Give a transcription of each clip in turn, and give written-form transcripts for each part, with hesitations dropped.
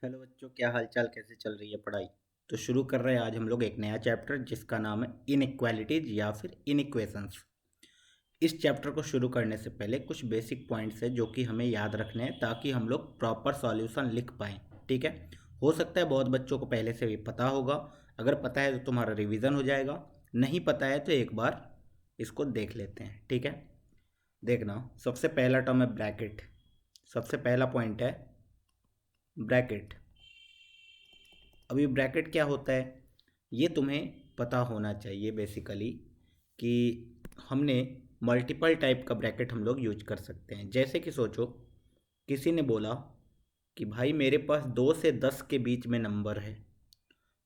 Hello बच्चों, क्या हालचाल, कैसे चल रही है पढ़ाई। तो शुरू कर रहे हैं आज हम लोग एक नया चैप्टर जिसका नाम है इनइक्वालिटीज या फिर इनइक्वेशंस। इस चैप्टर को शुरू करने से पहले कुछ बेसिक पॉइंट्स है जो कि हमें याद रखने हैं ताकि हम लोग प्रॉपर सॉल्यूशन लिख पाएँ। ठीक है। हो सकता है बहुत बच्चों को पहले से भी पता होगा। अगर पता है तो तुम्हारा रिवीजन हो जाएगा, नहीं पता है तो एक बार इसको देख लेते हैं। ठीक है। देखना, सबसे पहला टर्म है ब्रैकेट। सबसे पहला पॉइंट है ब्रैकेट। अभी ब्रैकेट क्या होता है ये तुम्हें पता होना चाहिए बेसिकली, कि हमने मल्टीपल टाइप का ब्रैकेट हम लोग यूज कर सकते हैं। जैसे कि सोचो, किसी ने बोला कि भाई मेरे पास 2 से 10 के बीच में नंबर है,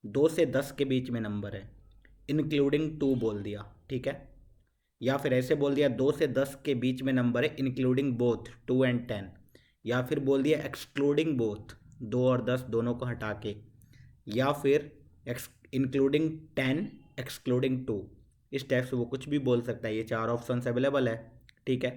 2 से 10 के बीच में नंबर है, इंक्लूडिंग 2 बोल दिया। ठीक है। या फिर ऐसे बोल दिया 2 से 10 के बीच में नंबर है इंक्लूडिंग बोथ 2 एंड 10। या फिर बोल दिया एक्सक्लूडिंग बोथ, 2 और 10 दोनों को हटा के। या फिर इंक्लूडिंग 10 एक्सक्लूडिंग 2। इस टाइप से वो कुछ भी बोल सकता है। ये चार ऑप्शंस अवेलेबल है। ठीक है।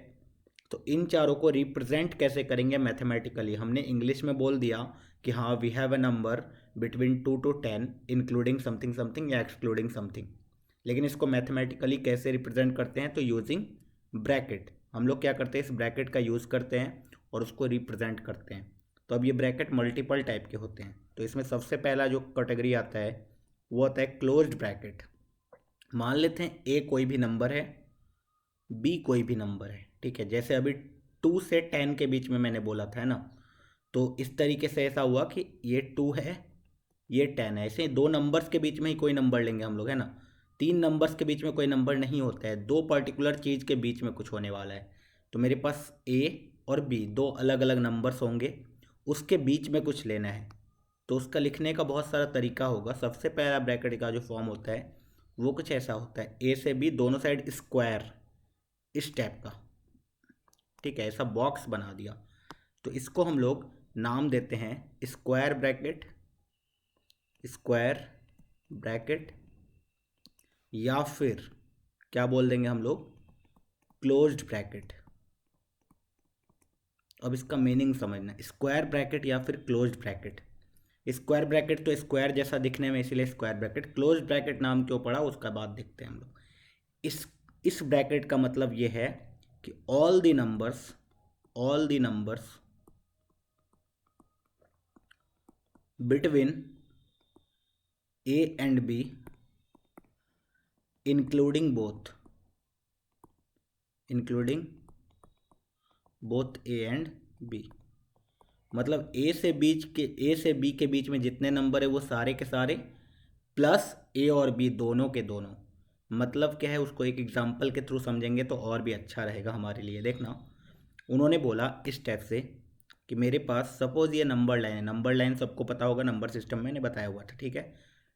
तो इन चारों को रिप्रेजेंट कैसे करेंगे मैथमेटिकली, हमने इंग्लिश में बोल दिया कि हाँ we have a number between 2 to 10 including something something या एक्सक्लूडिंग समथिंग। लेकिन इसको मैथमेटिकली कैसे रिप्रेजेंट करते हैं, तो यूजिंग ब्रैकेट। हम लोग क्या करते हैं, इस ब्रैकेट का यूज़ करते हैं और उसको रिप्रेजेंट करते हैं। तो अब ये ब्रैकेट मल्टीपल टाइप के होते हैं। तो इसमें सबसे पहला जो कैटेगरी आता है वो आता है क्लोज्ड ब्रैकेट। मान लेते हैं ए कोई भी नंबर है, बी कोई भी नंबर है। ठीक है। जैसे अभी 2 से 10 के बीच में मैंने बोला था, है ना। तो इस तरीके से ऐसा हुआ कि ये 2 है, ये 10 है। ऐसे दो नंबर्स के बीच में ही कोई नंबर लेंगे हम लोग, है ना। तीन नंबर्स के बीच में कोई नंबर नहीं होता है, दो पर्टिकुलर चीज़ के बीच में कुछ होने वाला है। तो मेरे पास ए और बी दो अलग अलग नंबर्स होंगे, उसके बीच में कुछ लेना है। तो उसका लिखने का बहुत सारा तरीका होगा। सबसे पहला ब्रैकेट का जो फॉर्म होता है वो कुछ ऐसा होता है, ए से बी दोनों साइड स्क्वायर, इस टाइप का। ठीक है। ऐसा बॉक्स बना दिया। तो इसको हम लोग नाम देते हैं स्क्वायर ब्रैकेट, स्क्वायर ब्रैकेट। या फिर क्या बोल देंगे हम लोग, क्लोज्ड ब्रैकेट। अब इसका मीनिंग समझना, स्क्वायर ब्रैकेट या फिर क्लोज्ड ब्रैकेट। स्क्वायर ब्रैकेट तो स्क्वायर जैसा दिखने में, इसीलिए स्क्वायर ब्रैकेट। क्लोज्ड ब्रैकेट नाम क्यों पड़ा उसका बात देखते हैं हम लोग। इस ब्रैकेट का मतलब ये है कि all the numbers between a and b including both a and b. मतलब ए से बी के बीच में जितने नंबर है वो सारे के सारे, प्लस ए और बी दोनों के दोनों। मतलब क्या है, उसको एक एग्जांपल के थ्रू समझेंगे तो और भी अच्छा रहेगा हमारे लिए। देखना, उन्होंने बोला इस स्टेप से कि मेरे पास सपोज ये नंबर लाइन है। नंबर लाइन सबको पता होगा, नंबर सिस्टम मैंने बताया हुआ था। ठीक है।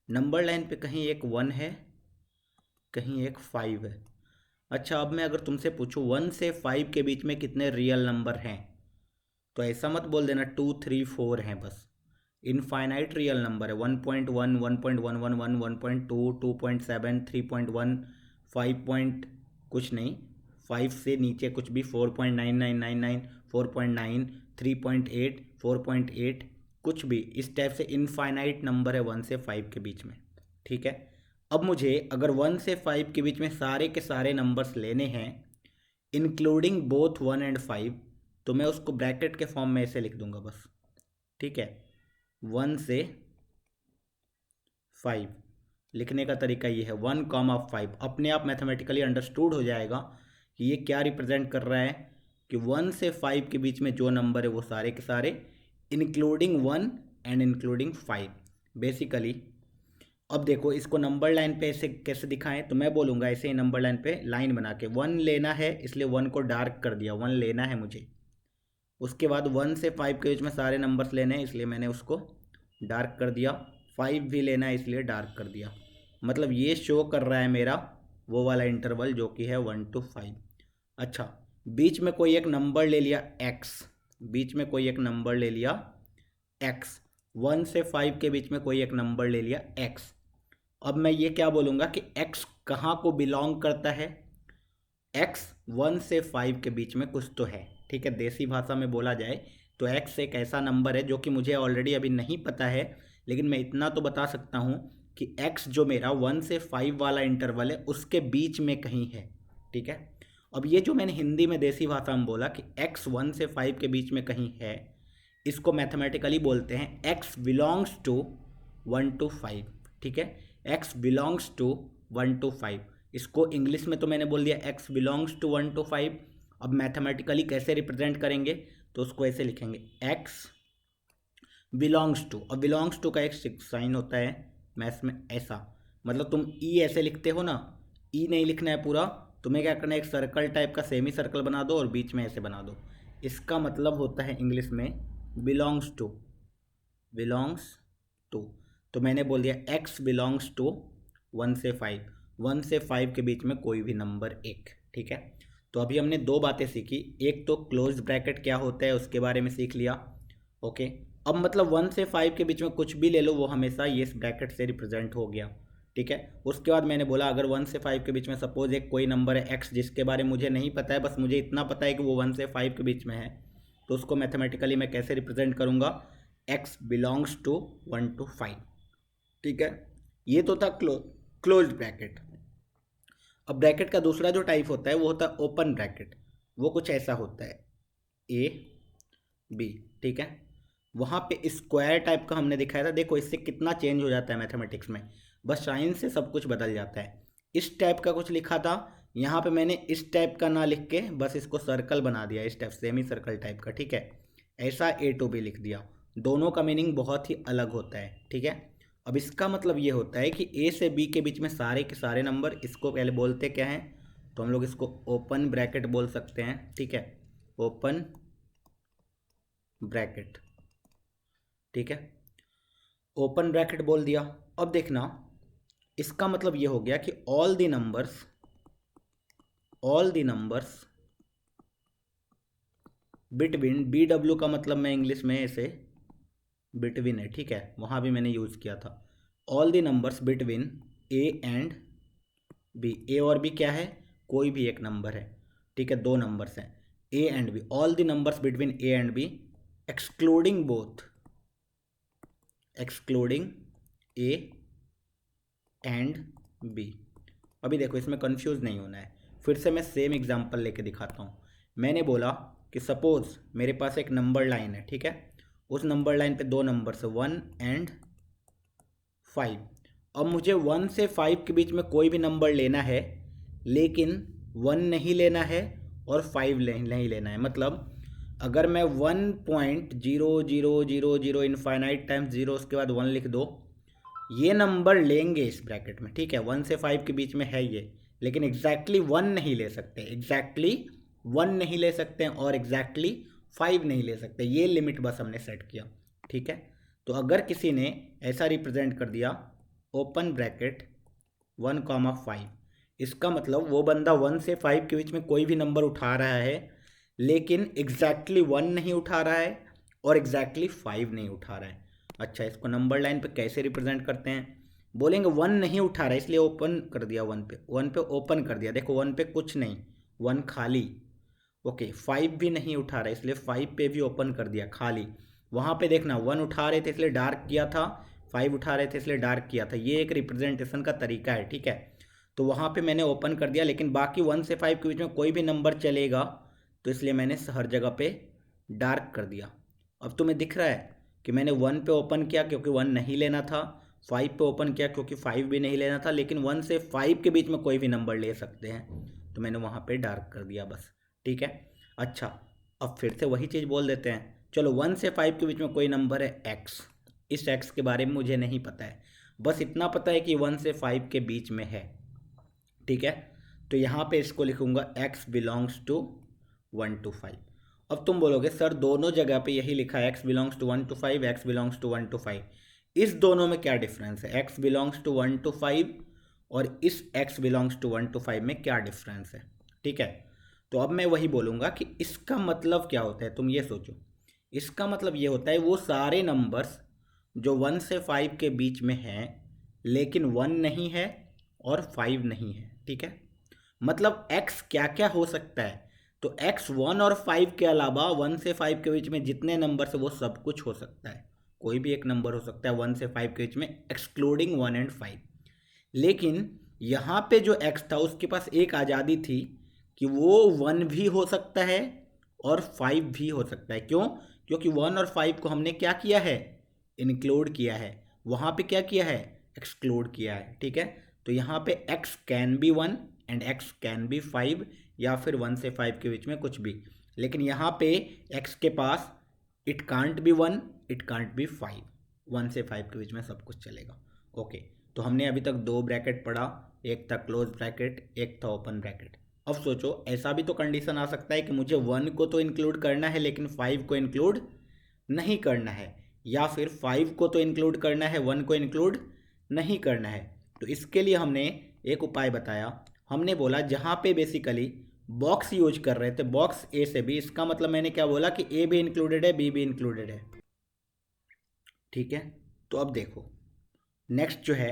नंबर लाइन पे कहीं एक 1 है, कहीं एक 5 है। अच्छा, अब मैं अगर तुमसे पूछूं 1 से 5 के बीच में कितने रियल नंबर हैं, तो ऐसा मत बोल देना 2 3 4 हैं बस। इनफाइनाइट रियल नंबर है। 1.1, 1.111, 1.2, 2.7, 3.1, 5 पॉइंट कुछ नहीं, 5 से नीचे कुछ भी, 4.9999, 4.9, 3.8, 4.8, कुछ भी इस टाइप से इनफाइनाइट नंबर है 1 से 5 के बीच में। ठीक है। अब मुझे अगर 1 से 5 के बीच में सारे के सारे नंबर्स लेने हैं इंक्लूडिंग बोथ 1 एंड 5, तो मैं उसको ब्रैकेट के फॉर्म में ऐसे लिख दूंगा बस। ठीक है। 1 से 5 लिखने का तरीका ये है, 1, 5 अपने आप मैथमेटिकली अंडरस्टूड हो जाएगा कि ये क्या रिप्रेजेंट कर रहा है, कि 1 से 5 के बीच में जो नंबर है वो सारे के सारे इंक्लूडिंग 1 एंड इंक्लूडिंग 5 बेसिकली। अब देखो, इसको नंबर लाइन पे ऐसे कैसे दिखाएं, तो मैं बोलूँगा ऐसे ही नंबर लाइन पे लाइन बना के 1 लेना है, इसलिए 1 को डार्क कर दिया, 1 लेना है मुझे। उसके बाद 1 से 5 के बीच में सारे नंबर्स लेने हैं, इसलिए मैंने उसको डार्क कर दिया। 5 भी लेना है इसलिए डार्क कर दिया। मतलब ये शो कर रहा है मेरा वो वाला इंटरवल जो कि है 1 to 5। अच्छा, बीच में कोई एक नंबर ले लिया x, बीच में कोई एक नंबर ले लिया x, 1 से 5 के बीच में कोई एक नंबर ले लिया x। अब मैं ये क्या बोलूँगा कि x कहाँ को बिलोंग करता है, x 1 से 5 के बीच में कुछ तो है। ठीक है। देसी भाषा में बोला जाए तो x एक ऐसा नंबर है जो कि मुझे ऑलरेडी अभी नहीं पता है, लेकिन मैं इतना तो बता सकता हूँ कि x जो मेरा 1 से 5 वाला इंटरवल है उसके बीच में कहीं है। ठीक है, अब ये जो मैंने हिंदी में देसी भाषा में बोला कि x 1 से 5 के बीच में कहीं है, इसको मैथमेटिकली बोलते हैं x बिलोंग्स टू 1 to 5। ठीक है, x बिलोंग्स टू 1 to 5। इसको इंग्लिश में तो मैंने बोल दिया x बिलोंग्स टू 1 to 5। अब मैथमेटिकली कैसे रिप्रेजेंट करेंगे, तो उसको ऐसे लिखेंगे x बिलोंग्स टू। अब बिलोंग्स टू का एक साइन होता है मैथ्स में ऐसा, मतलब तुम ई ऐसे लिखते हो ना, ई नहीं लिखना है पूरा, तुम्हें क्या करना है, एक सर्कल टाइप का सेमी सर्कल बना दो और बीच में ऐसे बना दो। इसका मतलब होता है इंग्लिश में बिलोंग्स टू, बिलोंग्स टू। तो मैंने बोल दिया x बिलोंग्स टू 1 से 5, 1 से 5 के बीच में कोई भी नंबर एक। ठीक है, तो अभी हमने दो बातें सीखी, एक तो क्लोज ब्रैकेट क्या होता है उसके बारे में सीख लिया। ओके, अब मतलब 1 से 5 के बीच में कुछ भी ले लो वो हमेशा ये इस ब्रैकेट से रिप्रेजेंट हो गया। ठीक है, उसके बाद मैंने बोला अगर 1 से 5 के बीच में सपोज एक कोई नंबर है x जिसके बारे में मुझे नहीं पता है, बस मुझे इतना पता है कि वो 1 से 5 के बीच में है, तो उसको मैथमेटिकली मैं कैसे रिप्रेजेंट करूँगा, x बिलोंग्स टू 1 to 5। ठीक है, ये तो था क्लोज ब्रैकेट। अब ब्रैकेट का दूसरा जो टाइप होता है वो होता है ओपन ब्रैकेट। वो कुछ ऐसा होता है ए बी। ठीक है, वहाँ पे स्क्वायर टाइप का हमने दिखाया था, देखो इससे कितना चेंज हो जाता है मैथमेटिक्स में, बस साइन से सब कुछ बदल जाता है। इस टाइप का कुछ लिखा था, यहाँ पे मैंने इस टाइप का ना लिख के बस इसको सर्कल बना दिया, इस टाइप सेमी सर्कल टाइप का। ठीक है, ऐसा ए टू बी लिख दिया, दोनों का मीनिंग बहुत ही अलग होता है। ठीक है, अब इसका मतलब ये होता है कि ए से बी के बीच में सारे के सारे नंबर, इसको पहले बोलते क्या हैं, तो हम लोग इसको ओपन ब्रैकेट बोल सकते हैं। ठीक है, ओपन ब्रैकेट। ठीक है, ओपन ब्रैकेट बोल दिया। अब देखना, इसका मतलब ये हो गया कि all the numbers between, b डब्ल्यू का मतलब मैं इंग्लिश में ऐसे बिटवीन है। ठीक है, वहाँ भी मैंने यूज़ किया था, all the numbers between a and b. A और बी क्या है, कोई भी एक नंबर है। ठीक है, दो नंबर्स हैं a and b, all the numbers between a and b excluding both, excluding a and b. अभी देखो इसमें कंफ्यूज नहीं होना है, फिर से मैं सेम एग्जांपल लेके दिखाता हूँ। मैंने बोला कि सपोज मेरे पास एक नंबर लाइन है। ठीक है, उस नंबर लाइन पे दो नंबर्स है 1 and 5। अब मुझे 1 से 5 के बीच में कोई भी नंबर लेना है, लेकिन 1 नहीं लेना है और 5 नहीं लेना है। मतलब अगर मैं 1.0000 इनफाइनाइट टाइम्स 0 उसके बाद 1 लिख दो, ये नंबर लेंगे इस ब्रैकेट में। ठीक है, 1 से 5 के बीच में है ये, लेकिन एग्जैक्टली 1 नहीं ले सकते, एग्जैक्टली 1 नहीं ले सकते हैं और एग्जैक्टली 5 नहीं ले सकते, ये लिमिट बस हमने सेट किया। ठीक है, तो अगर किसी ने ऐसा रिप्रेजेंट कर दिया ओपन ब्रैकेट 1,5, इसका मतलब वो बंदा 1 से 5 के बीच में कोई भी नंबर उठा रहा है, लेकिन एग्जैक्टली 1 नहीं उठा रहा है और एग्जैक्टली 5 नहीं उठा रहा है। अच्छा, इसको नंबर लाइन पे कैसे रिप्रेजेंट करते हैं, बोलेंगे 1 नहीं उठा रहा है इसलिए ओपन कर दिया, 1 पे ओपन कर दिया, देखो 1 पे कुछ नहीं, 1 खाली। ओके, 5 भी नहीं उठा रहा है इसलिए 5 पे भी ओपन कर दिया, खाली। वहाँ पे देखना 1 उठा रहे थे इसलिए डार्क किया था, 5 उठा रहे थे इसलिए डार्क किया था, ये एक रिप्रेजेंटेशन का तरीका है। ठीक है, तो वहाँ पे मैंने ओपन कर दिया, लेकिन बाकी 1 से 5 के बीच में कोई भी नंबर चलेगा, तो इसलिए मैंने हर जगह पे डार्क कर दिया। अब तुम्हें दिख रहा है कि मैंने 1 पे ओपन किया क्योंकि 1 नहीं लेना था, 5 पे ओपन किया क्योंकि 5 भी नहीं लेना था, लेकिन 1 से 5 के बीच में कोई भी नंबर ले सकते हैं, तो मैंने वहाँ पे डार्क कर दिया बस। ठीक है, अच्छा अब फिर से वही चीज़ बोल देते हैं। चलो 1 से 5 के बीच में कोई नंबर है x, इस x के बारे में मुझे नहीं पता है, बस इतना पता है कि 1 से 5 के बीच में है। ठीक है, तो यहाँ पे इसको लिखूँगा x बिलोंग्स टू 1 to 5। अब तुम बोलोगे सर दोनों जगह पे यही लिखा है x belongs to 1 to 5, x belongs to 1 to 5, इस दोनों में क्या डिफरेंस है, x बिलोंग्स टू 1 to 5 और इस x बिलोंग्स टू 1 to 5 में क्या डिफरेंस है। ठीक है, तो अब मैं वही बोलूँगा कि इसका मतलब क्या होता है, तुम ये सोचो। इसका मतलब ये होता है वो सारे नंबर्स जो 1 से 5 के बीच में हैं, लेकिन 1 नहीं है और 5 नहीं है। ठीक है, मतलब x क्या क्या हो सकता है, तो x 1 और 5 के अलावा 1 से 5 के बीच में जितने नंबर है वो सब कुछ हो सकता है, कोई भी एक नंबर हो सकता है 1 से 5 के बीच में, एक्सक्लूडिंग 1 एंड 5। लेकिन यहाँ पे जो x था उसके पास एक आज़ादी थी कि वो 1 भी हो सकता है और 5 भी हो सकता है। क्यों? क्योंकि 1 और 5 को हमने क्या किया है, इंक्लूड किया है, वहाँ पे क्या किया है, एक्सक्लूड किया है। ठीक है, तो यहाँ पे x can be 1 and x can be 5, या फिर 1 से 5 के बीच में कुछ भी। लेकिन यहाँ पे x के पास it can't be 1, it can't be 5, 1 से 5 के बीच में सब कुछ चलेगा। ओके, तो हमने अभी तक दो ब्रैकेट पढ़ा, एक था क्लोज ब्रैकेट, एक था ओपन ब्रैकेट। अब सोचो, ऐसा भी तो कंडीशन आ सकता है कि मुझे 1 को तो इंक्लूड करना है लेकिन 5 को इंक्लूड नहीं करना है, या फिर 5 को तो इंक्लूड करना है 1 को इंक्लूड नहीं करना है। तो इसके लिए हमने एक उपाय बताया, हमने बोला जहाँ पे बेसिकली बॉक्स यूज कर रहे थे, बॉक्स ए से बी, इसका मतलब मैंने क्या बोला कि ए भी इंक्लूडेड है, बी भी इंक्लूडेड है। ठीक है, तो अब देखो नेक्स्ट जो है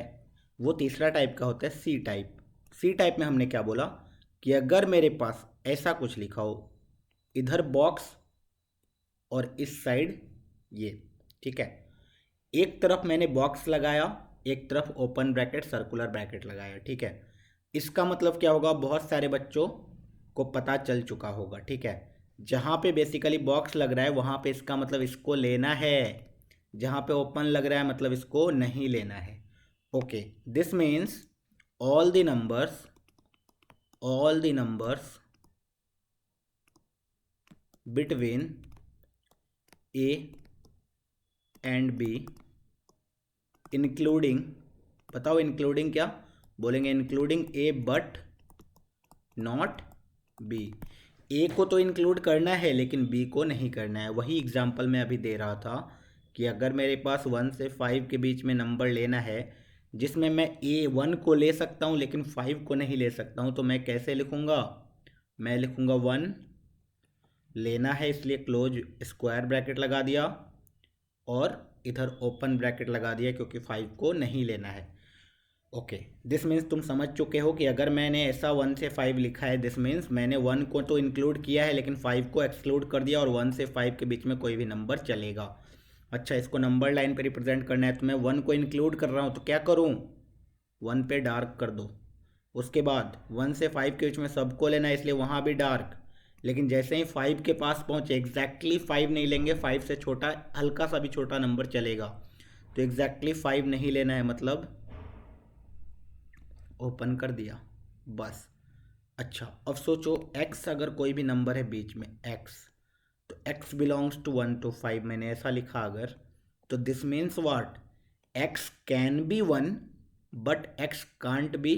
वो तीसरा टाइप का होता है सी टाइप। सी टाइप में हमने क्या बोला कि अगर मेरे पास ऐसा कुछ लिखा हो, इधर बॉक्स और इस साइड ये, ठीक है, एक तरफ मैंने बॉक्स लगाया, एक तरफ ओपन ब्रैकेट सर्कुलर ब्रैकेट लगाया। ठीक है, इसका मतलब क्या होगा, बहुत सारे बच्चों को पता चल चुका होगा। ठीक है, जहाँ पे बेसिकली बॉक्स लग रहा है वहाँ पे इसका मतलब इसको लेना है, जहाँ पे ओपन लग रहा है मतलब इसको नहीं लेना है। Okay, this means all the numbers between a and b including, बताओ इंक्लूडिंग क्या बोलेंगे, including a but not b. A को तो इंक्लूड करना है लेकिन बी को नहीं करना है। वही एग्जाम्पल मैं अभी दे रहा था कि अगर मेरे पास 1 से 5 के बीच में नंबर लेना है जिसमें मैं ए 1 को ले सकता हूँ लेकिन 5 को नहीं ले सकता हूँ, तो मैं कैसे लिखूँगा, मैं लिखूँगा 1 लेना है इसलिए क्लोज स्क्वायर ब्रैकेट लगा दिया, और इधर ओपन ब्रैकेट लगा दिया क्योंकि 5 को नहीं लेना है। ओके, दिस मीन्स तुम समझ चुके हो कि अगर मैंने ऐसा 1 से 5 लिखा है, दिस मीन्स मैंने 1 को तो इंक्लूड किया है लेकिन 5 को एक्सक्लूड कर दिया, और 1 से 5 के बीच में कोई भी नंबर चलेगा। अच्छा, इसको नंबर लाइन पे रिप्रेजेंट करना है तो मैं 1 को इंक्लूड कर रहा हूँ तो क्या करूँ, 1 पे डार्क कर दो। उसके बाद 1 से 5 के बीच में सबको लेना है इसलिए वहाँ भी डार्क, लेकिन जैसे ही 5 के पास पहुँचे एग्जैक्टली 5 नहीं लेंगे, 5 से छोटा हल्का सा भी छोटा नंबर चलेगा, तो एग्जैक्टली 5 नहीं लेना है मतलब ओपन कर दिया बस। अच्छा, अब सोचो x अगर कोई भी नंबर है बीच में x, तो x बिलोंग्स टू 1 to 5 मैंने ऐसा लिखा अगर, तो this means what, x can be 1 but x can't be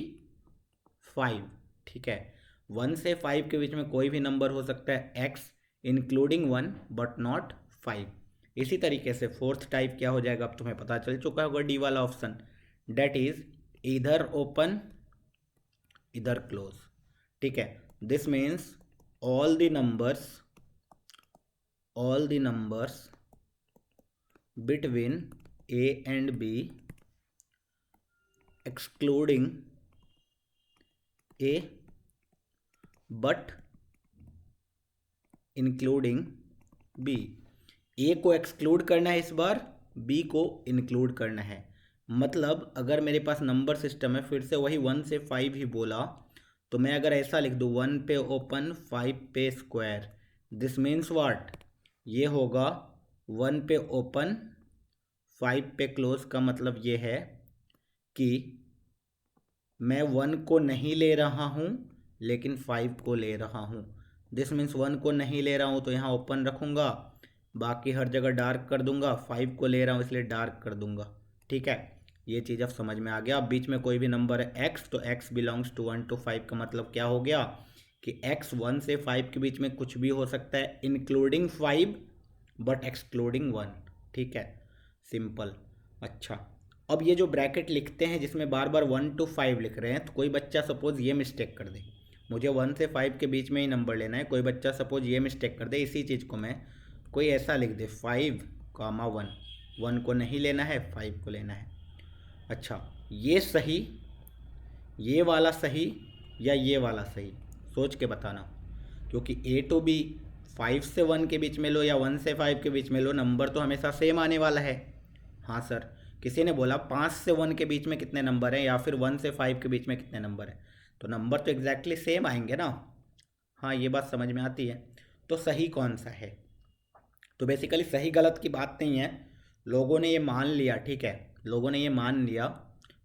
5। ठीक है, 1 से 5 के बीच में कोई भी नंबर हो सकता है x इंक्लूडिंग 1 बट नॉट 5। इसी तरीके से फोर्थ टाइप क्या हो जाएगा, अब तुम्हें पता चल चुका होगा, डी वाला ऑप्शन, डेट इज इधर ओपन इधर क्लोज। ठीक है, this means all the numbers between a and b excluding a but including b। a को एक्सक्लूड करना है इस बार, b को इंक्लूड करना है। मतलब अगर मेरे पास नंबर सिस्टम है, फिर से वही 1 से 5 ही बोला, तो मैं अगर ऐसा लिख दूँ 1 पे ओपन 5 पे स्क्वायर, दिस मीन्स व्हाट, ये होगा 1 पे ओपन 5 पे क्लोज, का मतलब ये है कि मैं 1 को नहीं ले रहा हूँ लेकिन 5 को ले रहा हूँ। दिस मीन्स 1 को नहीं ले रहा हूँ तो यहाँ ओपन रखूँगा, बाकी हर जगह डार्क कर दूंगा, 5 को ले रहा हूँ इसलिए डार्क कर दूंगा। ठीक है, ये चीज़ अब समझ में आ गया। अब बीच में कोई भी नंबर है x, तो x बिलोंग्स टू 1 to 5 का मतलब क्या हो गया कि x 1 से 5 के बीच में कुछ भी हो सकता है इंक्लूडिंग 5 बट एक्सक्लूडिंग 1। ठीक है, सिंपल। अच्छा, अब ये जो ब्रैकेट लिखते हैं जिसमें बार बार 1 to 5 लिख रहे हैं, तो कोई बच्चा सपोज ये मिस्टेक कर दे, मुझे 1 से 5 के बीच में ही नंबर लेना है, कोई बच्चा सपोज ये मिस्टेक कर दे, इसी चीज़ को मैं कोई ऐसा लिख दे 5, 1, 1 को नहीं लेना है 5 को लेना है। अच्छा, ये सही, ये वाला सही या ये वाला सही, सोच के बताना। क्योंकि ए टू बी 5 से 1 के बीच में लो या 1 से 5 के बीच में लो, नंबर तो हमेशा सेम आने वाला है। हाँ सर, किसी ने बोला 5 से 1 के बीच में कितने नंबर हैं या फिर 1 से 5 के बीच में कितने नंबर हैं, तो नंबर तो एग्जैक्टली सेम आएंगे ना। हाँ, ये बात समझ में आती है। तो सही कौन सा है? तो बेसिकली सही गलत की बात नहीं है, लोगों ने ये मान लिया, ठीक है, लोगों ने ये मान लिया,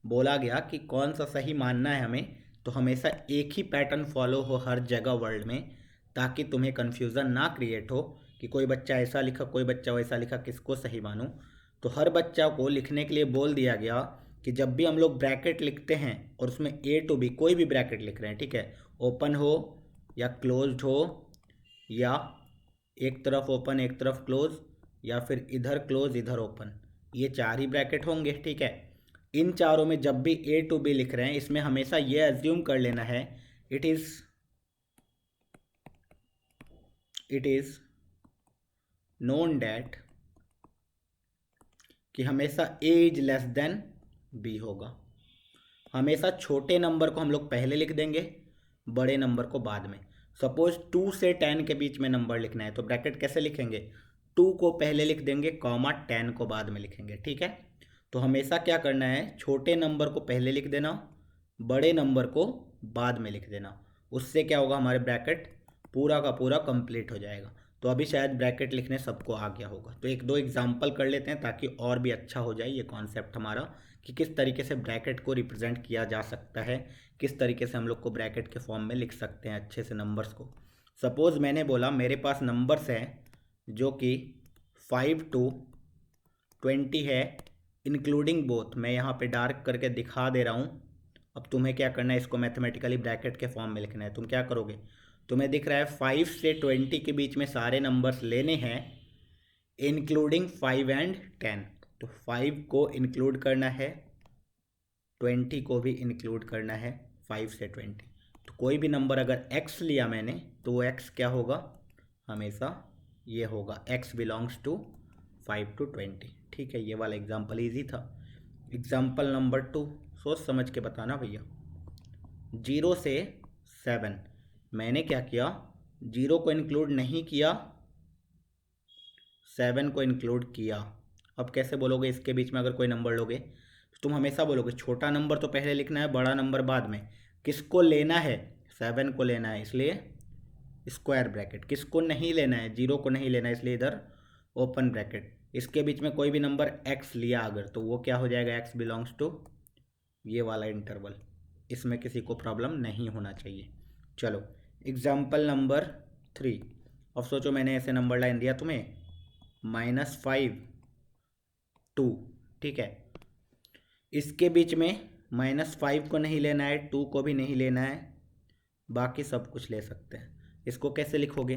बोला गया कि कौन सा सही मानना है हमें, तो हमेशा एक ही पैटर्न फॉलो हो हर जगह वर्ल्ड में, ताकि तुम्हें कन्फ्यूज़न ना क्रिएट हो कि कोई बच्चा ऐसा लिखा कोई बच्चा वैसा लिखा, किसको सही मानूं। तो हर बच्चा को लिखने के लिए बोल दिया गया कि जब भी हम लोग ब्रैकेट लिखते हैं और उसमें ए टू बी कोई भी ब्रैकेट लिख रहे हैं, ठीक है, ओपन हो या क्लोज्ड हो या एक तरफ ओपन एक तरफ क्लोज या फिर इधर क्लोज इधर ओपन, ये चार ही ब्रैकेट होंगे, ठीक है। इन चारों में जब भी ए टू बी लिख रहे हैं, इसमें हमेशा ये एज्यूम कर लेना है इट इज नोन डैट कि हमेशा ए इज लेस देन बी होगा। हमेशा छोटे नंबर को हम लोग पहले लिख देंगे, बड़े नंबर को बाद में। सपोज 2 से 10 के बीच में नंबर लिखना है तो ब्रैकेट कैसे लिखेंगे? 2 को पहले लिख देंगे, कॉमा 10 को बाद में लिखेंगे, ठीक है। तो हमेशा क्या करना है, छोटे नंबर को पहले लिख देना, बड़े नंबर को बाद में लिख देना। उससे क्या होगा, हमारे ब्रैकेट पूरा का पूरा कंप्लीट हो जाएगा। तो अभी शायद ब्रैकेट लिखने सबको आ गया होगा। तो एक दो एग्जाम्पल कर लेते हैं ताकि और भी अच्छा हो जाए ये कॉन्सेप्ट हमारा, कि किस तरीके से ब्रैकेट को रिप्रेजेंट किया जा सकता है, किस तरीके से हम लोग को ब्रैकेट के फॉर्म में लिख सकते हैं अच्छे से नंबर्स को। सपोज़ मैंने बोला मेरे पास नंबर्स हैं जो कि 5 to 20 है, इंक्लूडिंग बोथ। मैं यहाँ पे डार्क करके दिखा दे रहा हूँ। अब तुम्हें क्या करना है, इसको मैथमेटिकली ब्रैकेट के फॉर्म में लिखना है। तुम क्या करोगे, तुम्हें दिख रहा है 5 से 20 के बीच में सारे नंबर्स लेने हैं, इंक्लूडिंग 5 and 10। तो 5 को इंक्लूड करना है, 20 को भी इंक्लूड करना है, 5 से 20। तो कोई भी नंबर अगर x लिया मैंने तो वो x क्या होगा, हमेशा ये होगा, x बिलोंग्स टू 5 to 20, ठीक है। ये वाला एग्जाम्पल ईजी था। एग्जाम्पल नंबर 2, सोच समझ के बताना भैया। 0 से 7 मैंने क्या किया, 0 को इंक्लूड नहीं किया, 7 को इंक्लूड किया। अब कैसे बोलोगे, इसके बीच में अगर कोई नंबर लोगे तो तुम हमेशा बोलोगे छोटा नंबर तो पहले लिखना है, बड़ा नंबर बाद में। किसको लेना है, 7 को लेना है, इसलिए स्क्वायर ब्रैकेट। किसको नहीं लेना है, 0 को नहीं लेना है, इसलिए इधर ओपन ब्रैकेट। इसके बीच में कोई भी नंबर x लिया अगर, तो वो क्या हो जाएगा, x बिलोंग्स टू ये वाला इंटरवल। इसमें किसी को प्रॉब्लम नहीं होना चाहिए। चलो एग्जाम्पल नंबर 3। अब सोचो मैंने ऐसे नंबर लाइन दिया तुम्हें, -5 2, ठीक है। इसके बीच में -5 को नहीं लेना है, 2 को भी नहीं लेना है, बाकी सब कुछ ले सकते हैं। इसको कैसे लिखोगे,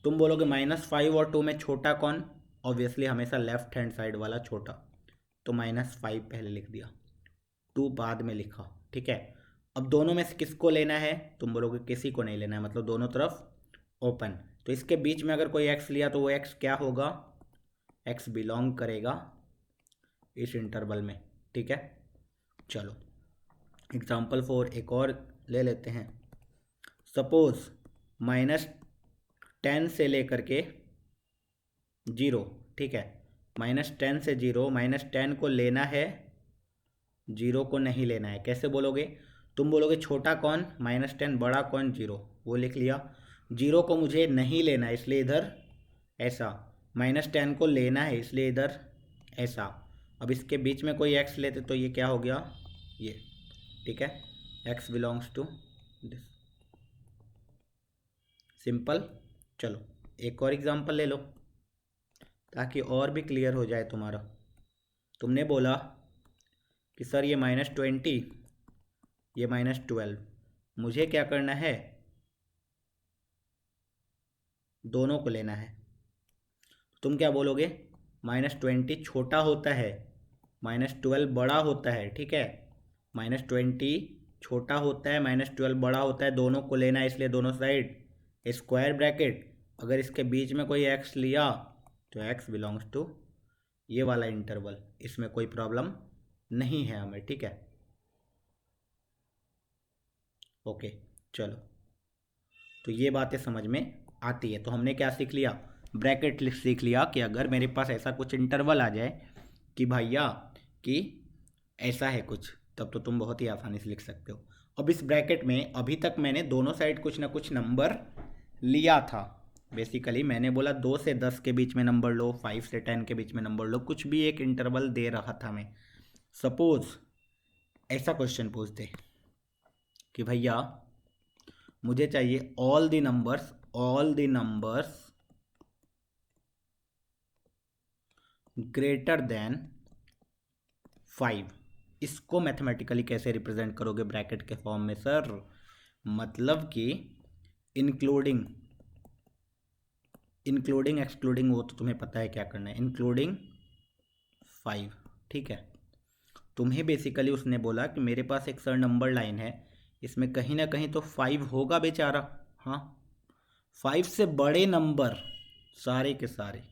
तुम बोलोगे -5 और 2 में छोटा कौन, ऑब्वियसली हमेशा लेफ्ट हैंड साइड वाला छोटा, तो -5 पहले लिख दिया, 2 बाद में लिखा, ठीक है। अब दोनों में से किसको लेना है, तुम बोलोगे किसी को नहीं लेना है, मतलब दोनों तरफ ओपन। तो इसके बीच में अगर कोई x लिया तो वो x क्या होगा, x बिलोंग करेगा इस इंटरवल में, ठीक है। चलो एग्जाम्पल 4 एक और ले लेते हैं। सपोज -10 से लेकर के 0, ठीक है, -10 से 0, -10 को लेना है, 0 को नहीं लेना है। कैसे बोलोगे, तुम बोलोगे छोटा कौन, -10, बड़ा कौन, 0, वो लिख लिया। 0 को मुझे नहीं लेना है इसलिए इधर ऐसा, -10 को लेना है इसलिए इधर ऐसा। अब इसके बीच में कोई x लेते तो ये क्या हो गया, ये, ठीक है, x belongs to this, simple. चलो एक और एग्जांपल ले लो ताकि और भी क्लियर हो जाए तुम्हारा। तुमने बोला कि सर ये -20, ये -12, मुझे क्या करना है, दोनों को लेना है। तुम क्या बोलोगे, -20 छोटा होता है, -12 बड़ा होता है, ठीक है। -20 छोटा होता है, -12 बड़ा होता है, दोनों को लेना है, इसलिए दोनों साइड स्क्वायर ब्रैकेट। अगर इसके बीच में कोई x लिया तो x बिलोंग्स टू ये वाला इंटरवल, इसमें कोई प्रॉब्लम नहीं है हमें, ठीक है। ओके चलो, तो ये बातें समझ में आती है। तो हमने क्या सीख लिया, ब्रैकेट सीख लिया कि अगर मेरे पास ऐसा कुछ इंटरवल आ जाए कि भैया कि ऐसा है कुछ, तब तो तुम बहुत ही आसानी से लिख सकते हो। अब इस ब्रैकेट में अभी तक मैंने दोनों साइड कुछ ना कुछ नंबर लिया था। बेसिकली मैंने बोला 2 से 10 के बीच में नंबर लो, 5 से 10 के बीच में नंबर लो, कुछ भी एक इंटरवल दे रहा था मैं। सपोज ऐसा क्वेश्चन पूछ दे कि भैया मुझे चाहिए all the numbers greater than 5। इसको मैथमेटिकली कैसे रिप्रेजेंट करोगे ब्रैकेट के फॉर्म में सर? मतलब कि इंक्लूडिंग एक्सक्लूडिंग वो तो तुम्हें पता है क्या करना है, इंक्लूडिंग 5। ठीक है, तुम्हें बेसिकली उसने बोला कि मेरे पास एक सर नंबर लाइन है, इसमें कहीं ना कहीं तो 5 होगा बेचारा। हाँ, 5 से बड़े नंबर सारे के सारे,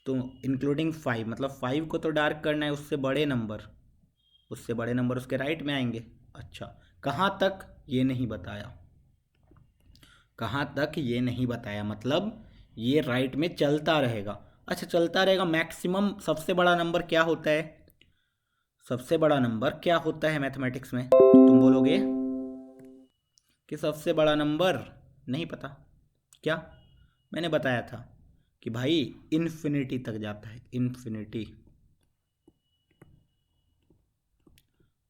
तो इंक्लूडिंग 5 मतलब 5 को तो डार्क करना है, उससे बड़े नंबर उसके राइट में आएंगे। अच्छा, कहाँ तक ये नहीं बताया, मतलब ये राइट में चलता रहेगा। अच्छा, चलता रहेगा, मैक्सिमम सबसे बड़ा नंबर क्या होता है? मैथमेटिक्स में? तुम बोलोगे कि सबसे बड़ा नंबर नहीं पता। क्या मैंने बताया था कि भाई इन्फिनिटी तक जाता है, इन्फिनिटी।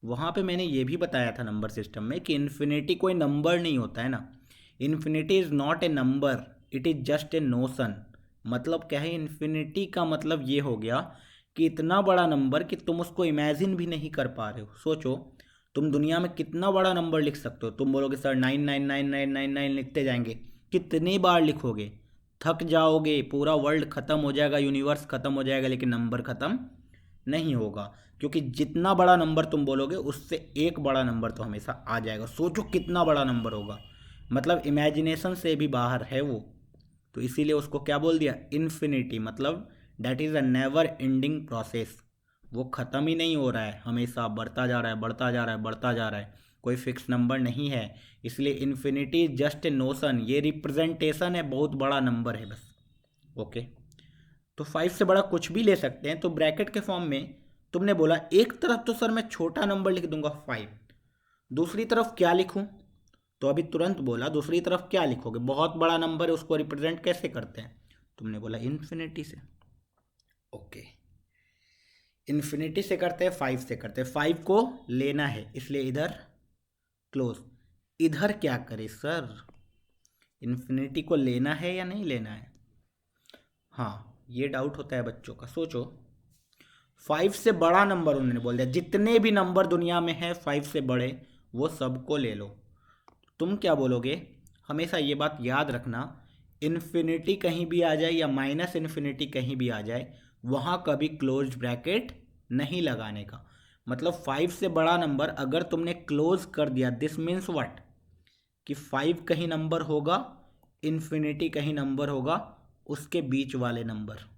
वहाँ पे मैंने ये भी बताया था नंबर सिस्टम में कि इन्फिनिटी कोई नंबर नहीं होता है ना। Infinity is not a number, it is just a notion. मतलब क्या है, इन्फिनिटी का मतलब ये हो गया कि इतना बड़ा नंबर कि तुम उसको इमेजिन भी नहीं कर पा रहे हो। सोचो, तुम दुनिया में कितना बड़ा नंबर लिख सकते हो? तुम बोलोगे सर 9999999 लिखते जाएंगे, कितनी बार लिखोगे? थक जाओगे, पूरा वर्ल्ड ख़त्म हो जाएगा, यूनिवर्स ख़त्म हो जाएगा, लेकिन नंबर ख़त्म नहीं होगा। क्योंकि जितना बड़ा नंबर तुम बोलोगे उससे एक बड़ा नंबर तो हमेशा आ जाएगा। सोचो कितना बड़ा नंबर होगा, मतलब इमेजिनेशन से भी बाहर है वो। तो इसीलिए उसको क्या बोल दिया, इन्फिनिटी। मतलब that is a never ending process, वो ख़त्म ही नहीं हो रहा है, हमेशा बढ़ता जा रहा है, बढ़ता जा रहा है, बढ़ता जा रहा है, कोई फिक्स नंबर नहीं है। इसलिए इन्फिनिटी जस्ट ए नोशन, ये रिप्रेजेंटेशन है, बहुत बड़ा नंबर है बस। ओके, तो 5 से बड़ा कुछ भी ले सकते हैं। तो ब्रैकेट के फॉर्म में तुमने बोला एक तरफ तो सर मैं छोटा नंबर लिख दूंगा 5, दूसरी तरफ क्या लिखूं? तो अभी तुरंत बोला दूसरी तरफ क्या लिखोगे? बहुत बड़ा नंबर है, उसको रिप्रेजेंट कैसे करते हैं? तुमने बोला इन्फिनिटी से। ओके, इन्फिनिटी से करते हैं, 5 से करते हैं। 5 को लेना है इसलिए इधर क्लोज। इधर क्या करे सर, इन्फिनिटी को लेना है या नहीं लेना है? हाँ, ये डाउट होता है बच्चों का। सोचो, 5 से बड़ा नंबर उन्होंने बोल दिया, जितने भी नंबर दुनिया में है 5 से बड़े वो सबको ले लो। तुम क्या बोलोगे? हमेशा ये बात याद रखना, इन्फिनिटी कहीं भी आ जाए या माइनस इन्फिनिटी कहीं भी आ जाए, वहाँ कभी क्लोज ब्रैकेट नहीं लगाने का। मतलब 5 से बड़ा नंबर अगर तुमने क्लोज कर दिया, दिस मीन्स व्हाट, कि 5 कहीं नंबर होगा, इन्फिनिटी कहीं नंबर होगा, उसके बीच वाले number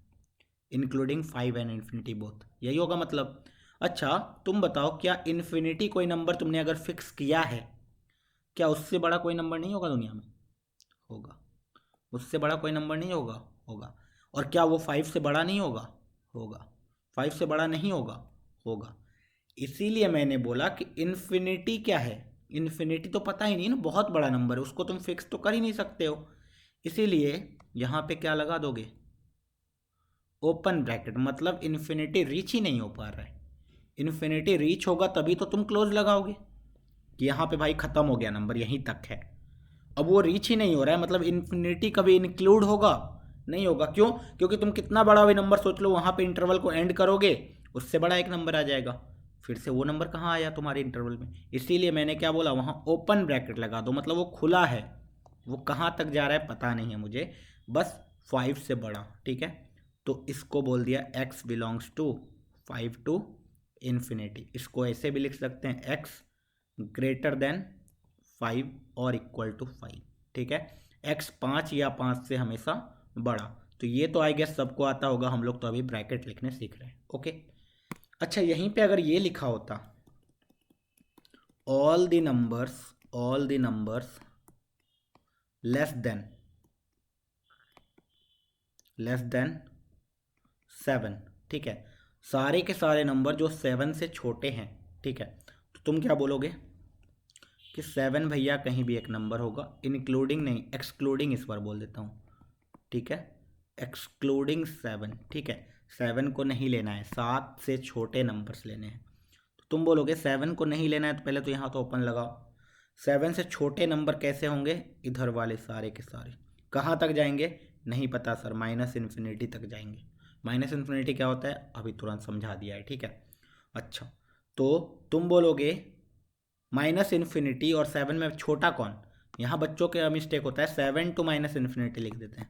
including 5 and infinity both, यही होगा मतलब। अच्छा, तुम बताओ, क्या इन्फिनिटी कोई नंबर तुमने अगर फिक्स किया है, क्या उससे बड़ा कोई नंबर नहीं होगा दुनिया में? होगा, उससे बड़ा कोई नंबर नहीं होगा? होगा। और क्या वो 5 से बड़ा नहीं होगा? होगा। 5 से बड़ा नहीं होगा? होगा। इसीलिए मैंने बोला कि इन्फिनिटी क्या है, इन्फिनिटी तो पता ही नहीं ना, बहुत बड़ा नंबर है, उसको तुम फिक्स तो कर ही नहीं सकते हो। इसीलिए यहाँ पे क्या लगा दोगे, ओपन ब्रैकेट। मतलब इन्फिनिटी रीच ही नहीं हो पा रहा है, इन्फिनिटी रीच होगा तभी तो तुम क्लोज लगाओगे कि यहाँ पे भाई ख़त्म हो गया नंबर, यहीं तक है। अब वो रीच ही नहीं हो रहा है, मतलब इन्फिनिटी कभी इंक्लूड होगा? नहीं होगा। क्यों? क्योंकि तुम कितना बड़ा भी नंबर सोच लो, वहाँ पे इंटरवल को एंड करोगे, उससे बड़ा एक नंबर आ जाएगा, फिर से वो नंबर कहाँ आया तुम्हारे इंटरवल में? इसीलिए मैंने क्या बोला, वहाँ ओपन ब्रैकेट लगा दो, मतलब वो खुला है, वो कहाँ तक जा रहा है पता नहीं है मुझे, बस 5 से बड़ा। ठीक है, तो इसको बोल दिया x belongs to 5 to infinity. इसको ऐसे भी लिख सकते हैं, x ग्रेटर देन 5 और इक्वल टू 5। ठीक है, x 5 या 5 से हमेशा बड़ा। तो ये तो आई गेस सबको आता होगा, हम लोग तो अभी ब्रैकेट लिखने सीख रहे हैं। ओके, अच्छा, यहीं पे अगर ये लिखा होता all the numbers less than 7, ठीक है। सारे के सारे नंबर जो 7 से छोटे हैं, ठीक है, तो तुम क्या बोलोगे कि 7 भैया कहीं भी एक नंबर होगा, इंक्लूडिंग नहीं, एक्सक्लूडिंग इस बार बोल देता हूँ, ठीक है, एक्सक्लूडिंग 7, ठीक है। 7 को नहीं लेना है, 7 से छोटे नंबर्स लेने हैं। तो तुम बोलोगे 7 को नहीं लेना है, तो पहले तो यहाँ तो ओपन लगाओ। 7 से छोटे नंबर कैसे होंगे, इधर वाले सारे के सारे कहाँ तक जाएंगे, नहीं पता सर, -इन्फिनिटी तक जाएंगे। -इन्फिनिटी क्या होता है, अभी तुरंत समझा दिया है, ठीक है। अच्छा, तो तुम बोलोगे -इन्फिनिटी और 7 में छोटा कौन, यहाँ बच्चों का मिस्टेक होता है, 7 टू -इन्फिनिटी लिख देते हैं।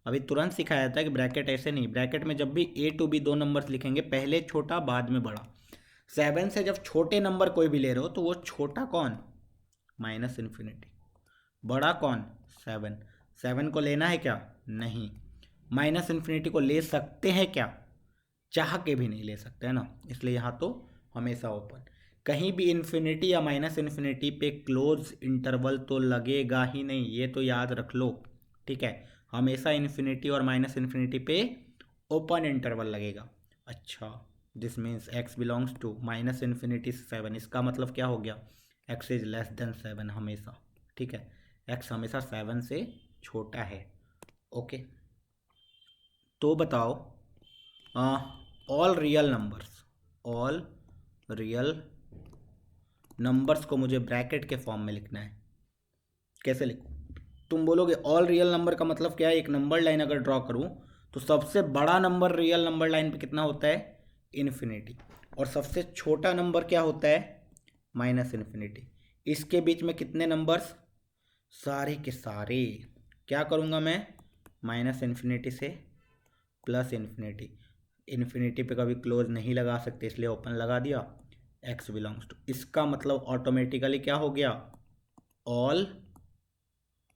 अभी तुरंत सिखाया था कि ब्रैकेट ऐसे नहीं, ब्रैकेट में जब भी A to B दो नंबर्स लिखेंगे, पहले छोटा बाद में बड़ा। 7 से जब छोटे नंबर कोई भी ले रहे हो तो वो छोटा कौन, -इन्फिनिटी, बड़ा कौन, 7। 7 को लेना है क्या, नहीं। -इन्फिनिटी को ले सकते हैं क्या, चाह के भी नहीं ले सकते, है ना, इसलिए यहाँ तो हमेशा ओपन। कहीं भी इन्फिनिटी या -इन्फिनिटी पे क्लोज इंटरवल तो लगेगा ही नहीं, ये तो याद रख लो, ठीक है। हमेशा इन्फिनिटी और -इन्फिनिटी पे ओपन इंटरवल लगेगा। अच्छा, this means x belongs to -infinity से 7, इसका मतलब क्या हो गया, x इज लेस देन 7 हमेशा, ठीक है, x हमेशा 7 से छोटा है। ओके, तो बताओ, ऑल रियल नंबर्स को मुझे ब्रैकेट के फॉर्म में लिखना है, कैसे लिखूं। तुम बोलोगे ऑल रियल नंबर का मतलब क्या है, एक नंबर लाइन अगर ड्रॉ करूं तो सबसे बड़ा नंबर रियल नंबर लाइन पे कितना होता है, इन्फिनिटी, और सबसे छोटा नंबर क्या होता है, -इन्फिनिटी। इसके बीच में कितने नंबर्स, सारे के सारे। क्या करूँगा मैं, -इन्फिनिटी से +इन्फिनिटी, इन्फिनिटी पे कभी क्लोज नहीं लगा सकते इसलिए ओपन लगा दिया, x बिलोंग्स टू, इसका मतलब ऑटोमेटिकली क्या हो गया, ऑल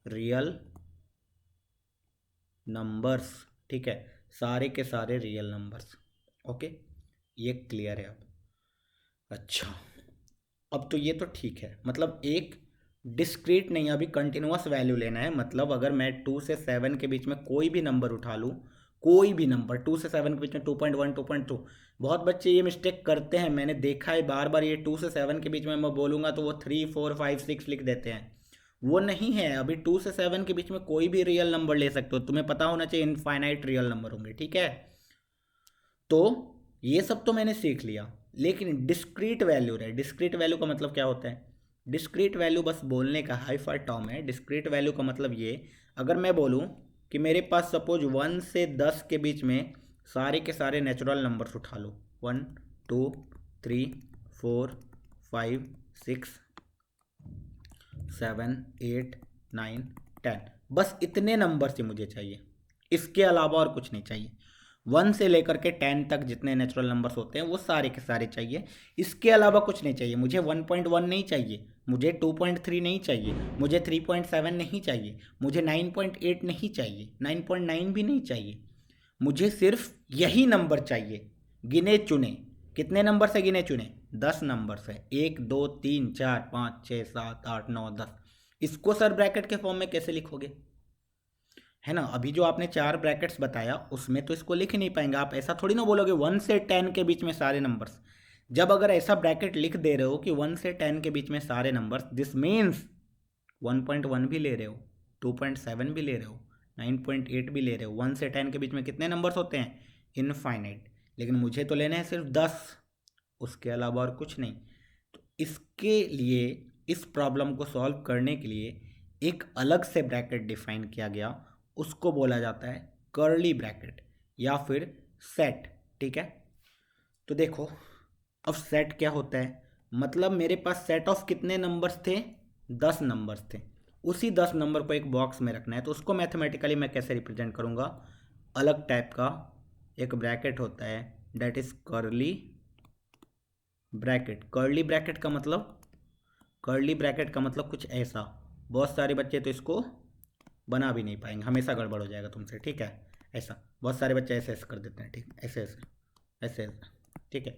रियल नंबर्स, ठीक है, सारे के सारे रियल नंबर्स। ओके, ये क्लियर है अब। अच्छा, अब तो ये तो ठीक है, मतलब एक डिस्क्रीट नहीं, अभी कंटिन्यूअस वैल्यू लेना है। मतलब अगर मैं 2 से 7 के बीच में कोई भी नंबर उठा लूँ, कोई भी नंबर 2 से 7 के बीच में 2.1 2.2, बहुत बच्चे ये मिस्टेक करते हैं, मैंने देखा है बार बार, ये 2 से 7 के बीच में मैं बोलूँगा तो वो 3 4 5 6 लिख देते हैं, वो नहीं है। अभी 2 से 7 के बीच में कोई भी रियल नंबर ले सकते हो, तुम्हें पता होना चाहिए इनफाइनाइट रियल नंबर होंगे, ठीक है। तो ये सब तो मैंने सीख लिया, लेकिन डिस्क्रीट वैल्यू रहे, डिस्क्रीट वैल्यू का मतलब क्या होता है, डिस्क्रीट वैल्यू बस बोलने का हाईफाई टर्म है। डिस्क्रीट वैल्यू का मतलब ये, अगर मैं बोलूँ कि मेरे पास सपोज 1 से 10 के बीच में सारे के सारे नेचुरल नंबर्स उठा लो, 1 2 3 4 5 6 7 8 9 10, बस इतने नंबर से मुझे चाहिए, इसके अलावा और कुछ नहीं चाहिए। 1 से लेकर के 10 तक जितने नेचुरल नंबर्स होते हैं वो सारे के सारे चाहिए, इसके अलावा कुछ नहीं चाहिए। मुझे 1.1 नहीं चाहिए, मुझे 2.3 नहीं चाहिए, मुझे 3.7 नहीं चाहिए, मुझे 9.8 नहीं चाहिए, 9.9 भी नहीं चाहिए, मुझे सिर्फ यही नंबर चाहिए, गिने चुने। कितने नंबर से गिने चुने, 10 नंबर से, 1 2 3 4 5 6 7 8 9 10। इसको सर ब्रैकेट के फॉर्म में कैसे लिखोगे, है ना। अभी जो आपने 4 ब्रैकेट्स बताया उसमें तो इसको लिख ही नहीं पाएंगे आप, ऐसा थोड़ी ना बोलोगे 1 से 10 के बीच में सारे नंबर्स। जब अगर ऐसा ब्रैकेट लिख दे रहे हो कि 1 से 10 के बीच में सारे नंबर्स, दिस मीन्स 1.1 भी ले रहे हो, 2.7 भी ले रहे हो, 9.8 भी ले रहे हो, 1 से 10 के बीच में कितने नंबर्स होते हैं, इनफाइनाइट। लेकिन मुझे तो लेना है सिर्फ 10, उसके अलावा और कुछ नहीं। तो इसके लिए, इस प्रॉब्लम को सॉल्व करने के लिए एक अलग से ब्रैकेट डिफाइन किया गया, उसको बोला जाता है कर्ली ब्रैकेट या फिर सेट, ठीक है। तो देखो, अब सेट क्या होता है, मतलब मेरे पास सेट ऑफ कितने नंबर्स थे, 10 नंबर्स थे, उसी 10 नंबर को एक बॉक्स में रखना है। तो उसको मैथमेटिकली मैं कैसे रिप्रेजेंट करूँगा, अलग टाइप का एक ब्रैकेट होता है, that is curly bracket. Curly bracket का मतलब, कर्ली ब्रैकेट का मतलब कुछ ऐसा, बहुत सारे बच्चे तो इसको बना भी नहीं पाएंगे, हमेशा गड़बड़ हो जाएगा तुमसे, ठीक है। ऐसा बहुत सारे बच्चे ऐसे ऐसे कर देते हैं, ठीक, ऐसे ऐसे ऐसे ऐसे, ठीक है।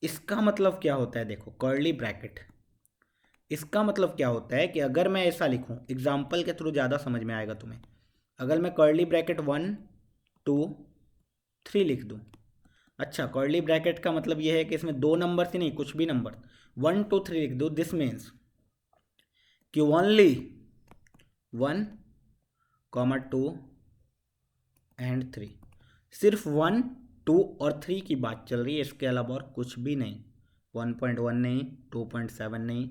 इसका मतलब क्या होता है, देखो कर्ली ब्रैकेट, इसका मतलब क्या होता है कि अगर मैं ऐसा लिखूं, एग्जाम्पल के थ्रू ज़्यादा समझ में आएगा तुम्हें। अगर मैं कर्ली ब्रैकेट 1 2 3 लिख दूं, अच्छा कर्ली ब्रैकेट का मतलब ये है कि इसमें दो नंबर ही नहीं, कुछ भी नंबर 1 2 3 लिख दूं, दिस मीन्स कि ओनली 1 2 एंड 3, सिर्फ 1 2 और 3 की बात चल रही है, इसके अलावा और कुछ भी नहीं। 1.1 नहीं, 2.7 नहीं,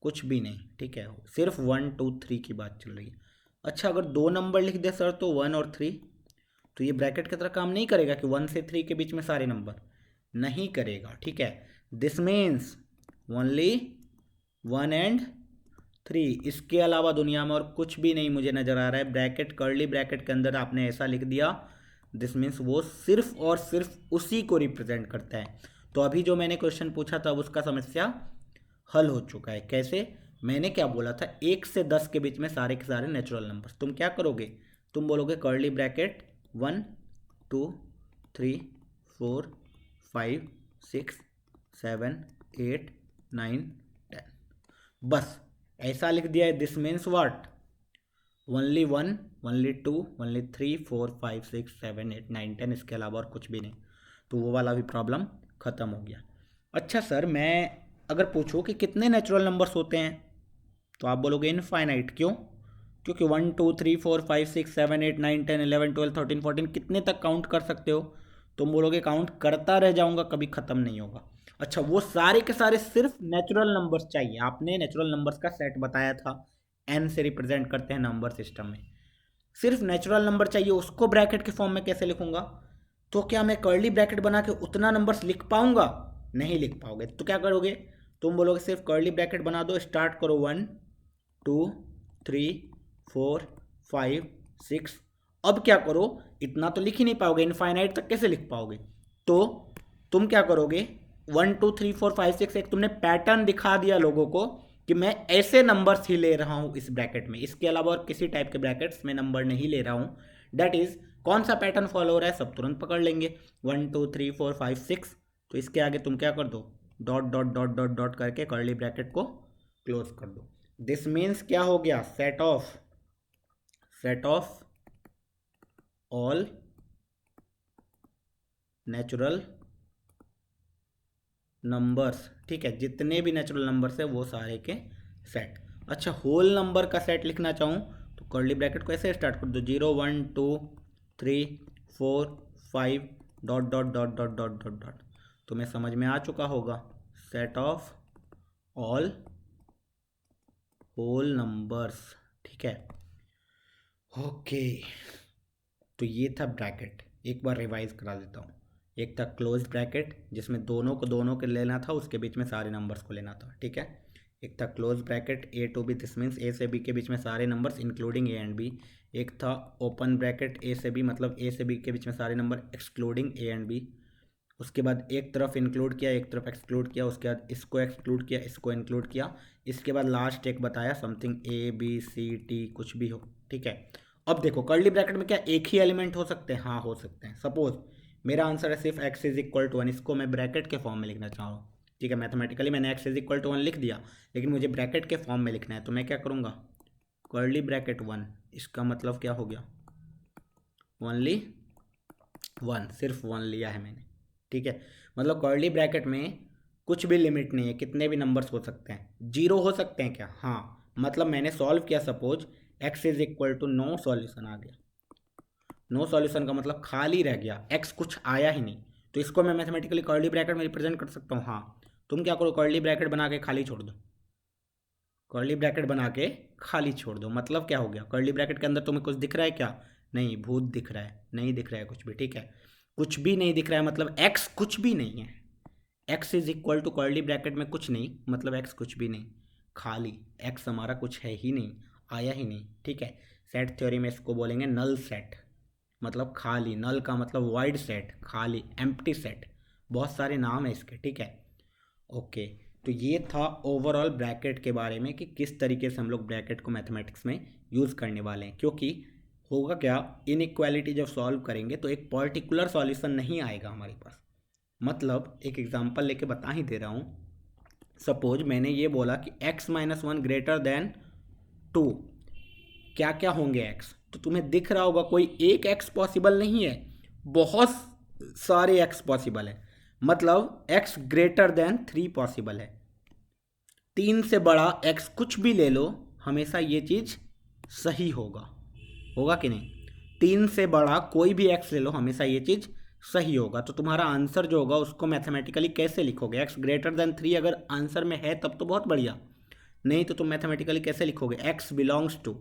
कुछ भी नहीं, ठीक है। सिर्फ 1 2 3 की बात चल रही है। अच्छा अगर दो नंबर लिख दे सर तो 1 और 3, तो ये ब्रैकेट की तरह काम नहीं करेगा कि 1 से 3 के बीच में सारे नंबर, नहीं करेगा, ठीक है। दिस मीन्स ओनली 1 एंड 3, इसके अलावा दुनिया में और कुछ भी नहीं मुझे नज़र आ रहा है। ब्रैकेट कर्ली ब्रैकेट के अंदर आपने ऐसा लिख दिया, दिस मीन्स वो सिर्फ और सिर्फ उसी को रिप्रेजेंट करता है। तो अभी जो मैंने क्वेश्चन पूछा था उसका समस्या हल हो चुका है। कैसे? मैंने क्या बोला था, 1 से 10 के बीच में सारे के सारे नेचुरल नंबर्स। तुम क्या करोगे, तुम बोलोगे कर्ली ब्रैकेट 1 2 3 4 5 6 7 8 9 10, बस ऐसा लिख दिया है। This means what, only 1 only 2 only 3 4 5 6 7 8 9 10, इसके अलावा और कुछ भी नहीं। तो वो वाला भी प्रॉब्लम ख़त्म हो गया। अच्छा सर मैं अगर पूछूं कि कितने नेचुरल नंबर्स होते हैं, तो आप बोलोगे इनफाइनाइट। क्यों? क्योंकि 1 2 3 4 5 6 7 8 9 10 11 12 13 14 कितने तक काउंट कर सकते हो? तुम बोलोगे काउंट करता रह जाऊंगा, कभी ख़त्म नहीं होगा। अच्छा वो सारे के सारे सिर्फ नेचुरल नंबर्स चाहिए। आपने नेचुरल नंबर्स का सेट बताया था, एन से रिप्रेजेंट करते हैं नंबर सिस्टम में। सिर्फ नेचुरल नंबर चाहिए, उसको ब्रैकेट के फॉर्म में कैसे लिखूंगा? तो क्या मैं कर्ली ब्रैकेट बना के उतना नंबर्स लिख पाऊंगा? नहीं लिख पाओगे। तो क्या करोगे, तुम बोलोगे सिर्फ कर्ली ब्रैकेट बना दो, स्टार्ट करो 1 2 3 4 5 6। अब क्या करो, इतना तो लिख ही नहीं पाओगे, इनफाइनाइट तक कैसे लिख पाओगे? तो तुम क्या करोगे, 1 2 3 4 5 6, एक तुमने पैटर्न दिखा दिया लोगों को कि मैं ऐसे नंबर्स ही ले रहा हूँ इस ब्रैकेट में, इसके अलावा और किसी टाइप के ब्रैकेट्स में नंबर नहीं ले रहा हूँ। दैट इज कौन सा पैटर्न फॉलो हो रहा है, सब तुरंत पकड़ लेंगे। 1 2 3 4 5 6, तो इसके आगे तुम क्या कर दो, dot dot dot dot dot करके कर्ली ब्रैकेट को क्लोज कर दो। दिस मीन्स क्या हो गया, set of all natural numbers, ठीक है, जितने भी नेचुरल नंबर्स है वो सारे के सेट। अच्छा होल नंबर का सेट लिखना चाहूँ तो कर्ली ब्रैकेट को ऐसे स्टार्ट कर दो, 0 1 2 3 4 5 dot dot dot dot dot dot dot. तुम्हें समझ में आ चुका होगा, set of all whole numbers, ठीक है। ओके, तो ये था ब्रैकेट, एक बार रिवाइज करा देता हूँ। एक था क्लोज ब्रैकेट जिसमें दोनों को लेना था, उसके बीच में सारे नंबर्स को लेना था, ठीक है। एक था close bracket a to b, this means a से बी के बीच में सारे numbers including a and b. एक था ओपन ब्रैकेट ए से बी, मतलब ए से बी के बीच में सारे number excluding a and b. उसके बाद एक तरफ इंक्लूड किया, एक तरफ एक्सक्लूड किया, उसके बाद इसको एक्सक्लूड किया, इसको इंक्लूड किया। इसके बाद लास्ट एक बताया something a b c t कुछ भी हो, ठीक है। अब देखो कर्ली ब्रैकेट में क्या एक ही एलिमेंट हो सकते हैं? हाँ हो सकते हैं। सपोज मेरा आंसर है सिर्फ x इज इक्वल टू 1, इसको मैं ब्रैकेट के फॉर्म में लिखना चाह रहा हूँ, ठीक है। मैथमेटिकली मैंने x इज इक्वल टू 1 लिख दिया, लेकिन मुझे ब्रैकेट के फॉर्म में लिखना है, तो मैं क्या करूँगा, कर्ली ब्रैकेट 1, इसका मतलब क्या हो गया, ओनली 1, सिर्फ 1 लिया है मैंने, ठीक है। मतलब कर्ली ब्रैकेट में कुछ भी लिमिट नहीं है, कितने भी नंबर्स हो सकते हैं। जीरो हो सकते हैं क्या? हाँ, मतलब मैंने सॉल्व किया, suppose x is equal to no solution आ गया। नो सॉल्यूशन का मतलब खाली रह गया, x कुछ आया ही नहीं, तो इसको मैं मैथमेटिकली कर्ली ब्रैकेट में रिप्रेजेंट कर सकता हूँ। हाँ, तुम क्या करो, कर्ली ब्रैकेट बना के खाली छोड़ दो, कर्ली ब्रैकेट बना के खाली छोड़ दो। मतलब क्या हो गया, कर्ली ब्रैकेट के अंदर तुम्हें कुछ दिख रहा है क्या? नहीं, भूत दिख रहा है, नहीं दिख रहा है कुछ भी, ठीक है। कुछ भी नहीं दिख रहा है मतलब x कुछ भी नहीं है। x is equal to curly bracket में कुछ नहीं, मतलब x कुछ भी नहीं, खाली। x हमारा कुछ है ही नहीं, आया ही नहीं, ठीक है। सेट थ्योरी में इसको बोलेंगे नल सेट, मतलब खाली। नल का मतलब वाइड सेट, खाली, एम्प्टी सेट, बहुत सारे नाम है इसके, ठीक है। ओके, तो ये था ओवरऑल ब्रैकेट के बारे में कि किस तरीके से हम लोग ब्रैकेट को मैथमेटिक्स में यूज़ करने वाले हैं। क्योंकि होगा क्या, इनइक्वालिटी जब सॉल्व करेंगे तो एक पर्टिकुलर सॉल्यूशन नहीं आएगा हमारे पास। मतलब एक एग्जांपल लेके बता ही दे रहा हूँ, सपोज मैंने ये बोला कि x minus one greater than two, क्या क्या होंगे x, तो तुम्हें दिख रहा होगा कोई एक x पॉसिबल नहीं है, बहुत सारे x पॉसिबल है। मतलब x greater than three possible है। तीन से बड़ा x कुछ भी ले लो, हमेशा ये चीज़ सही होगा, होगा कि नहीं? तीन से बड़ा कोई भी x ले लो, हमेशा ये चीज़ सही होगा। तो तुम्हारा आंसर जो होगा उसको मैथमेटिकली कैसे लिखोगे? x ग्रेटर देन थ्री अगर आंसर में है तब तो बहुत बढ़िया, नहीं तो तुम मैथमेटिकली कैसे लिखोगे? x बिलोंग्स टू,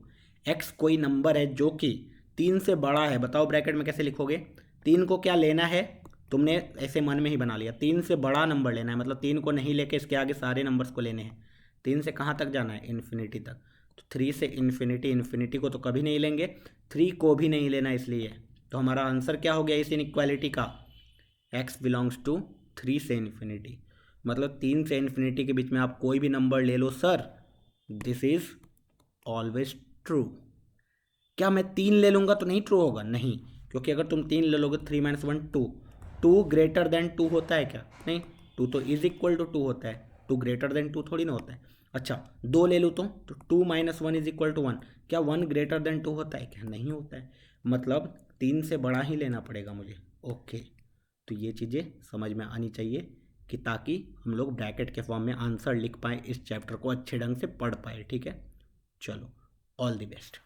x कोई नंबर है जो कि तीन से बड़ा है, बताओ ब्रैकेट में कैसे लिखोगे? तीन को क्या लेना है, तुमने ऐसे मन में ही बना लिया, तीन से बड़ा नंबर लेना है, मतलब तीन को नहीं लेके इसके आगे सारे नंबर्स को लेने हैं। तीन से कहाँ तक जाना है? इन्फिनिटी तक। तो थ्री से इन्फिनिटी, इन्फिनिटी को तो कभी नहीं लेंगे, थ्री को भी नहीं लेना, इसलिए तो हमारा आंसर क्या हो गया इस इनइक्वालिटी का? x बिलोंग्स टू थ्री से इन्फिनिटी। मतलब तीन से इन्फिनिटी के बीच में आप कोई भी नंबर ले लो sir, this is always true. क्या मैं तीन ले लूँगा तो नहीं ट्रू होगा? नहीं, क्योंकि अगर तुम तीन ले लोगे, three minus one two, two greater than two होता है क्या? नहीं, टू तो इज इक्वल टू टू होता है, टू ग्रेटर देन टू थोड़ी ना होता है। अच्छा, दो ले लूँ तो two minus one is equal to one, क्या वन ग्रेटर देन टू होता है क्या? नहीं होता है। मतलब तीन से बड़ा ही लेना पड़ेगा मुझे। ओके, तो ये चीज़ें समझ में आनी चाहिए कि ताकि हम लोग ब्रैकेट के फॉर्म में आंसर लिख पाए, इस चैप्टर को अच्छे ढंग से पढ़ पाए। ठीक है, चलो, ऑल द बेस्ट।